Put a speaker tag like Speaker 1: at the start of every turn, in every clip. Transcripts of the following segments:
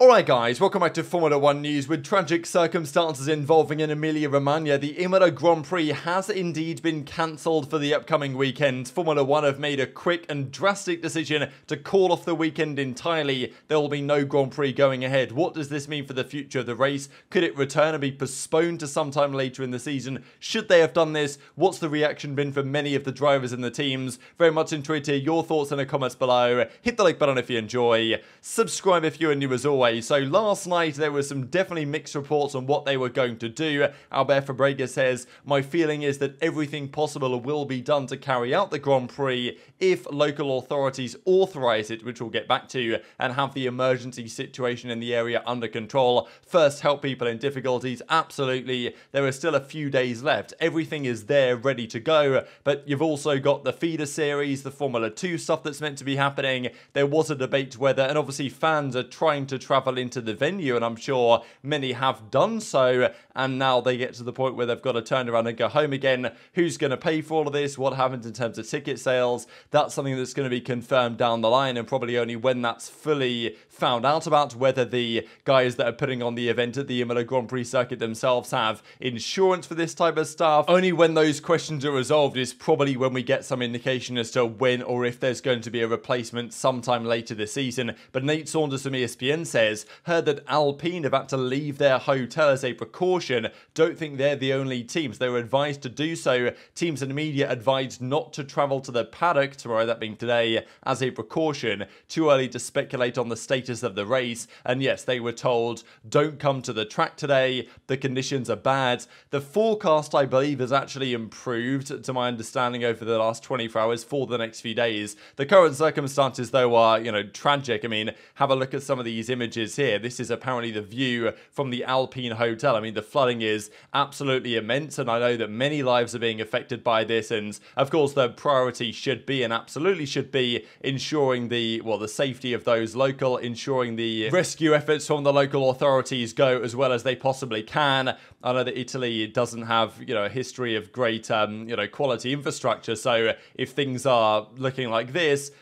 Speaker 1: Alright guys, welcome back to Formula 1 news. With tragic circumstances involving in Emilia-Romagna, the Imola Grand Prix has indeed been cancelled for the upcoming weekend. Formula 1 have made a quick and drastic decision to call off the weekend entirely. There will be no Grand Prix going ahead. What does this mean for the future of the race? Could it return and be postponed to sometime later in the season? Should they have done this? What's the reaction been from many of the drivers and the teams? Very much enjoyed to hear your thoughts in the comments below. Hit the like button if you enjoy. Subscribe if you are new as always. So last night there were some definitely mixed reports on what they were going to do. Albert Fabrega says, "My feeling is that everything possible will be done to carry out the Grand Prix if local authorities authorise it," which we'll get back to, and have the emergency situation in the area under control. First, help people in difficulties. Absolutely. There are still a few days left. Everything is there ready to go, but you've also got the feeder series, the Formula 2 stuff that's meant to be happening. There was a debate whether, and obviously fans are trying to travel into the venue, and I'm sure many have done so, and now they get to the point where they've got to turn around and go home again. Who's going to pay for all of this? What happens in terms of ticket sales? That's something that's going to be confirmed down the line, and probably only when that's fully found out about, whether the guys that are putting on the event at the Imola Grand Prix circuit themselves have insurance for this type of stuff. Only when those questions are resolved is probably when we get some indication as to when or if there's going to be a replacement sometime later this season. But Nate Saunders from ESPN says, "Heard that Alpine have had to leave their hotel as a precaution. Don't think they're the only teams. They were advised to do so. Teams and media advised not to travel to the paddock," tomorrow, that being today, "as a precaution. Too early to speculate on the status of the race." And yes, they were told, don't come to the track today. The conditions are bad. The forecast, I believe, has actually improved, to my understanding, over the last 24 hours for the next few days. The current circumstances, though, are, tragic. I mean, have a look at some of these images here. This is apparently the view from the Alpine Hotel. I mean, the flooding is absolutely immense, and I know that many lives are being affected by this, and of course the priority should be, and absolutely should be, ensuring the safety of those local, ensuring the rescue efforts from the local authorities go as well as they possibly can. I know that Italy doesn't have, a history of great, quality infrastructure, so if things are looking like this,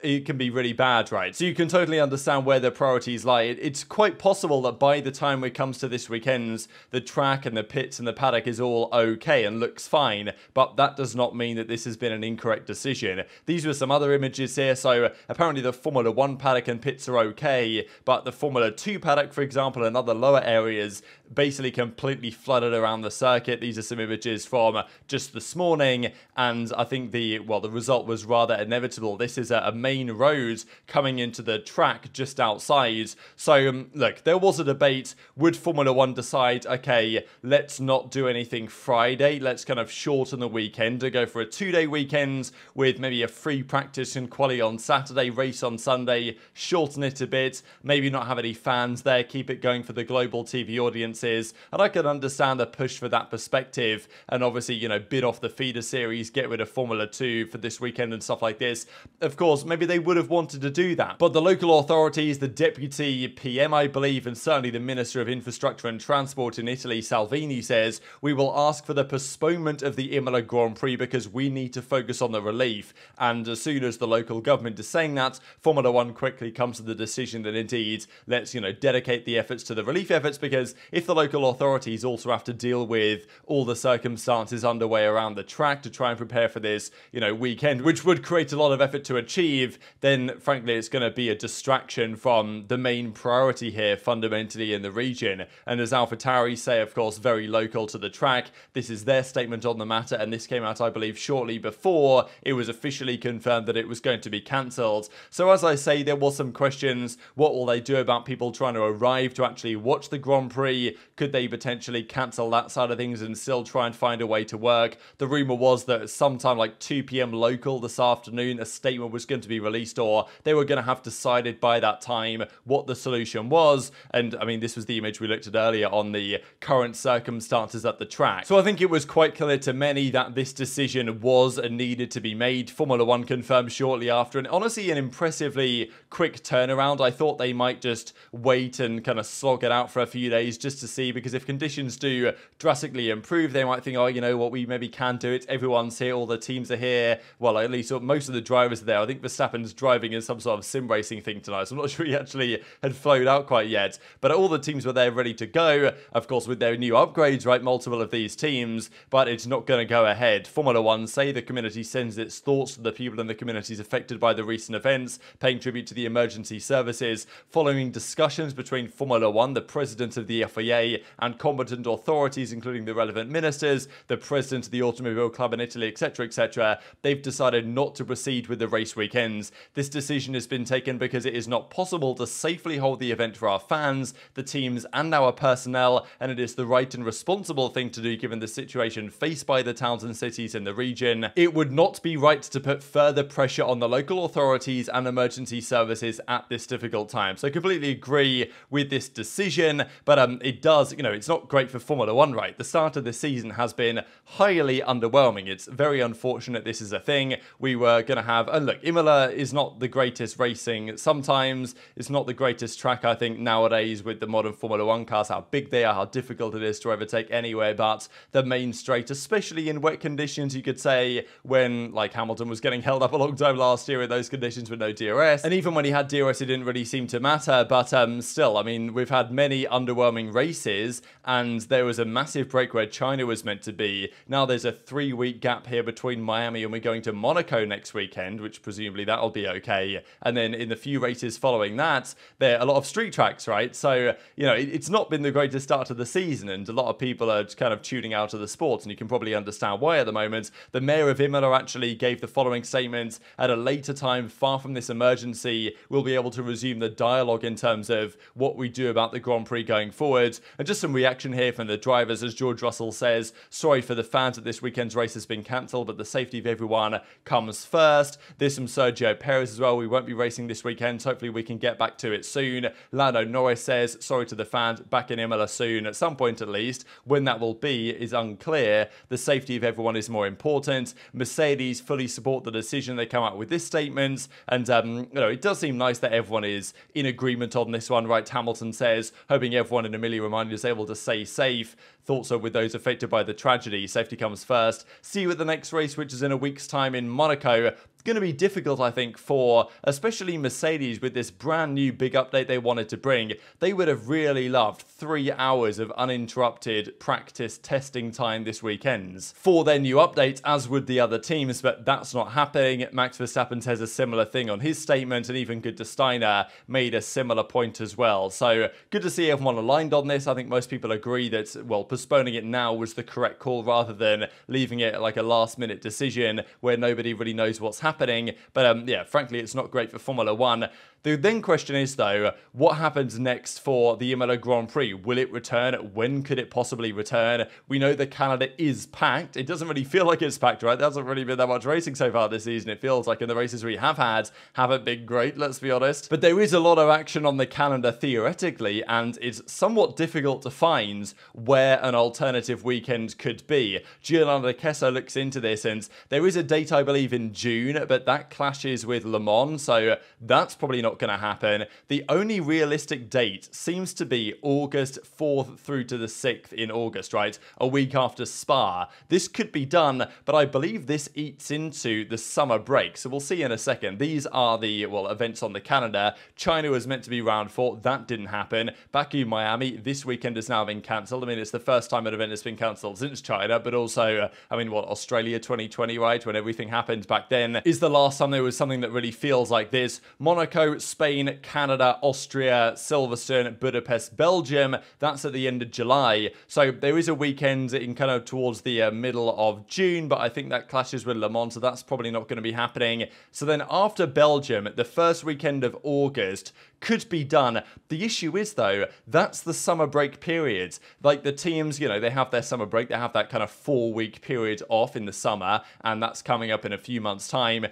Speaker 1: it can be really bad, right? So you can totally understand where the priorities lie. It's quite possible that by the time it comes to this weekend, the track and the pits and the paddock is all okay and looks fine, but that does not mean that this has been an incorrect decision. These were some other images here. So apparently the Formula 1 paddock and pits are okay, but the Formula 2 paddock, for example, and other lower areas basically completely flooded around the circuit. These are some images from just this morning, and I think the result was rather inevitable. This is a main road coming into the track just outside. So look, there was a debate. Would Formula 1 decide, okay, let's not do anything Friday, let's kind of shorten the weekend to go for a 2-day weekend with maybe a free practice and quali on Saturday, race on Sunday, shorten it a bit, maybe not have any fans there, keep it going for the global TV audiences. And I can understand the push for that perspective, and obviously, bid off the feeder series, get rid of Formula 2 for this weekend and stuff like this. Of course, maybe they would have wanted to do that, but the local authorities, the deputy PM, I believe, and certainly the Minister of Infrastructure and Transport in Italy, Salvini, says, "We will ask for the postponement of the Imola Grand Prix because we need to focus on the relief." And as soon as the local government is saying that, Formula 1 quickly comes to the decision that indeed, let's, dedicate the efforts to the relief efforts, because if the local authorities also have to deal with all the circumstances underway around the track to try and prepare for this, weekend, which would create a lot of effort to achieve, then frankly it's going to be a distraction from the main priority here fundamentally in the region. And as AlphaTauri say, of course, very local to the track, this is their statement on the matter, and this came out, I believe, shortly before it was officially confirmed that it was going to be cancelled. So as I say, there was some questions. What will they do about people trying to arrive to actually watch the Grand Prix? Could they potentially cancel that side of things and still try and find a way to work? The rumour was that sometime like 2 PM local this afternoon, a statement was going to be released, or they were going to have decided by that time what the solution was. And I mean, this was the image we looked at earlier on the current circumstances at the track. So I think it was quite clear to many that this decision was and needed to be made. Formula 1 confirmed shortly after, and honestly an impressively quick turnaround. I thought they might just wait and kind of slog it out for a few days just to see, because if conditions do drastically improve, they might think, oh, what, we maybe can do it. Everyone's here, all the teams are here. Well, at least most of the drivers are there. I think Verstappen Verstappen's driving in some sort of sim racing thing tonight, so I'm not sure he actually had flown out quite yet. But all the teams were there ready to go, of course, with their new upgrades, right? Multiple of these teams, but it's not going to go ahead. Formula One say the community sends its thoughts to the people in the communities affected by the recent events, paying tribute to the emergency services. Following discussions between Formula One, the president of the FIA, and competent authorities, including the relevant ministers, the president of the Automobile Club in Italy, etc., etc., they've decided not to proceed with the race weekends. This decision has been taken because it is not possible to safely hold the event for our fans, the teams, and our personnel, and it is the right and responsible thing to do given the situation faced by the towns and cities in the region. It would not be right to put further pressure on the local authorities and emergency services at this difficult time. So I completely agree with this decision, but it does, it's not great for Formula One, right? The start of the season has been highly underwhelming. It's very unfortunate this is a thing. We were going to have, and look, Imola is not the greatest racing sometimes. It's not the greatest track, I think, nowadays with the modern Formula One cars, how big they are, how difficult it is to overtake anywhere but the main straight, especially in wet conditions, you could say, when, like, Hamilton was getting held up a long time last year in those conditions with no DRS. And even when he had DRS, it didn't really seem to matter, but still, I mean, we've had many underwhelming races, and there was a massive break where China was meant to be. Now there's a 3-week gap here between Miami and we're going to Monaco next weekend, which presumably that'll be okay. And then in the few races following that, there are a lot of street tracks, right? So, it's not been the greatest start to the season, and a lot of people are kind of tuning out of the sport, and you can probably understand why at the moment. The mayor of Imola actually gave the following statement: at a later time, far from this emergency, we'll be able to resume the dialogue in terms of what we do about the Grand Prix going forward. And just some reaction here from the drivers as George Russell says, sorry for the fans that this weekend's race has been cancelled, but the safety of everyone comes first. There's some Sergio Perez as well. We won't be racing this weekend. Hopefully we can get back to it soon. Lando Norris says, sorry to the fans, back in Imola soon, at some point at least. When that will be is unclear. The safety of everyone is more important. Mercedes fully support the decision. They come out with this statement, and it does seem nice that everyone is in agreement on this one, right? Hamilton says, hoping everyone in Emilia-Romagna is able to stay safe. Thoughts are with those affected by the tragedy. Safety comes first. See you at the next race, which is in a week's time in Monaco. Going to be difficult, I think, for especially Mercedes with this brand new big update they wanted to bring. They would have really loved 3 hours of uninterrupted practice testing time this weekend for their new update, as would the other teams, but that's not happening. Max Verstappen says a similar thing on his statement, and even Good Steiner made a similar point as well. So good to see everyone aligned on this. I think most people agree that, well, postponing it now was the correct call rather than leaving it like a last-minute decision where nobody really knows what's happening. But yeah, frankly, it's not great for Formula One. The then question is, though, what happens next for the Imola Grand Prix? Will it return? When could it possibly return? We know that Canada is packed. It doesn't really feel like it's packed, right? There hasn't really been that much racing so far this season. It feels like in the races we have had, haven't been great, let's be honest. But there is a lot of action on the calendar theoretically, and it's somewhat difficult to find where an alternative weekend could be. Giovanni Kesso looks into this, and there is a date, I believe, in June, but that clashes with Le Mans, so that's probably not going to happen. The only realistic date seems to be August 4th through to the 6th in August, right? A week after Spa. This could be done, but I believe this eats into the summer break, so we'll see in a second. These are the, well, events on the calendar. China was meant to be round 4. That didn't happen. Baku, Miami, this weekend has now been cancelled. I mean, it's the first time an event has been cancelled since China, but also, I mean, what, Australia 2020, right? When everything happened back then is the last time there was something that really feels like this. Monaco, Spain, Canada, Austria, Silverstone, Budapest, Belgium. That's at the end of July. So there is a weekend in kind of towards the middle of June, but I think that clashes with Le Mans, so that's probably not going to be happening. So then after Belgium, the first weekend of August could be done. The issue is, though, that's the summer break period. Like the teams, they have their summer break. They have that kind of 4-week period off in the summer, and that's coming up in a few months' time.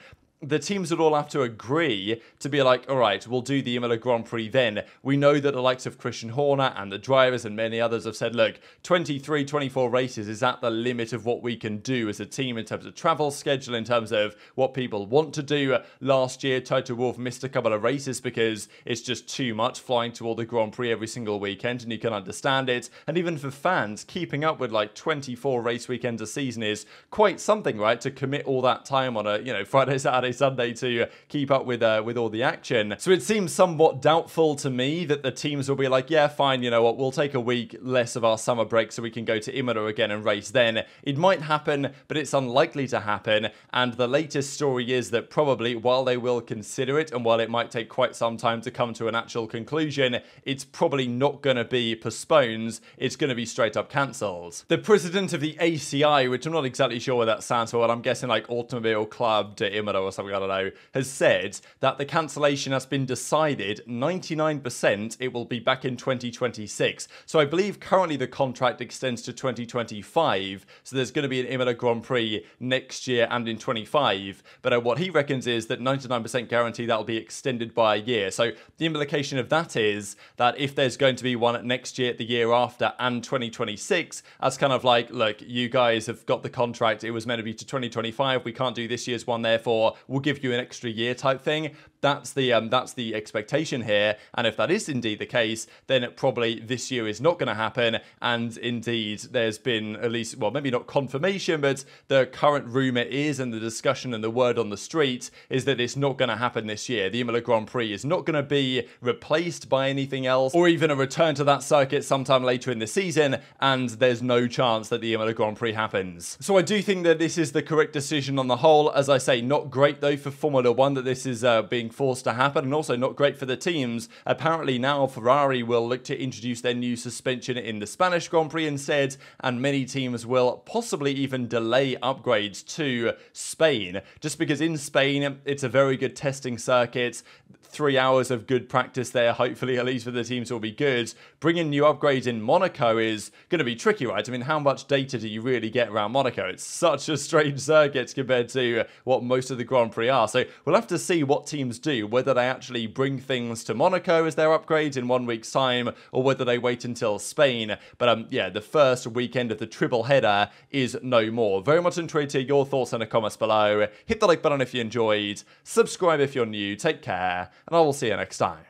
Speaker 1: The teams would all have to agree to be like, all right, we'll do the Imola Grand Prix then. We know that the likes of Christian Horner and the drivers and many others have said, look, 23, 24 races is at the limit of what we can do as a team in terms of travel schedule, in terms of what people want to do. Last year, Toto Wolff missed a couple of races because it's just too much flying to all the Grand Prix every single weekend, and you can understand it. And even for fans, keeping up with like 24 race weekends a season is quite something, right? To commit all that time on a, Friday, Saturday, Sunday to keep up with all the action. So it seems somewhat doubtful to me that the teams will be like, yeah, fine, you know what, we'll take a week less of our summer break so we can go to Imola again and race then. It might happen, but it's unlikely to happen. And the latest story is that probably, while they will consider it and while it might take quite some time to come to an actual conclusion, it's probably not going to be postponed. It's going to be straight up cancelled. The president of the ACI, which I'm not exactly sure what that stands for, but I'm guessing like Automobile Club de Imola or something, I don't know, has said that the cancellation has been decided 99% it will be back in 2026. So I believe currently the contract extends to 2025. So there's going to be an Imola Grand Prix next year and in 25. But what he reckons is that 99% guarantee that'll be extended by a year. So the implication of that is that if there's going to be one next year, the year after, and 2026, that's kind of like, look, you guys have got the contract. It was meant to be to 2025. We can't do this year's one, therefore we'll give you an extra year type thing. That's the expectation here. And if that is indeed the case, then probably this year is not going to happen. And indeed, there's been at least, well, maybe not confirmation, but the current rumor is, and the discussion and the word on the street is that it's not going to happen this year. The Imola Grand Prix is not going to be replaced by anything else or even a return to that circuit sometime later in the season. And there's no chance that the Imola Grand Prix happens. So I do think that this is the correct decision on the whole. As I say, not great though for Formula 1 that this is being forced to happen, and also not great for the teams. Apparently now Ferrari will look to introduce their new suspension in the Spanish Grand Prix instead, and many teams will possibly even delay upgrades to Spain, just because in Spain it's a very good testing circuit. 3 hours of good practice there, hopefully, at least for the teams, will be good. Bringing new upgrades in Monaco is going to be tricky, right? I mean, how much data do you really get around Monaco? It's such a strange circuit compared to what most of the Grand Prix are. So we'll have to see what teams do, whether they actually bring things to Monaco as their upgrades in 1 week's time, or whether they wait until Spain. But yeah, the first weekend of the triple header is no more. Very much enjoyed to hear your thoughts in the comments below. Hit the like button if you enjoyed. Subscribe if you're new. Take care, and I will see you next time.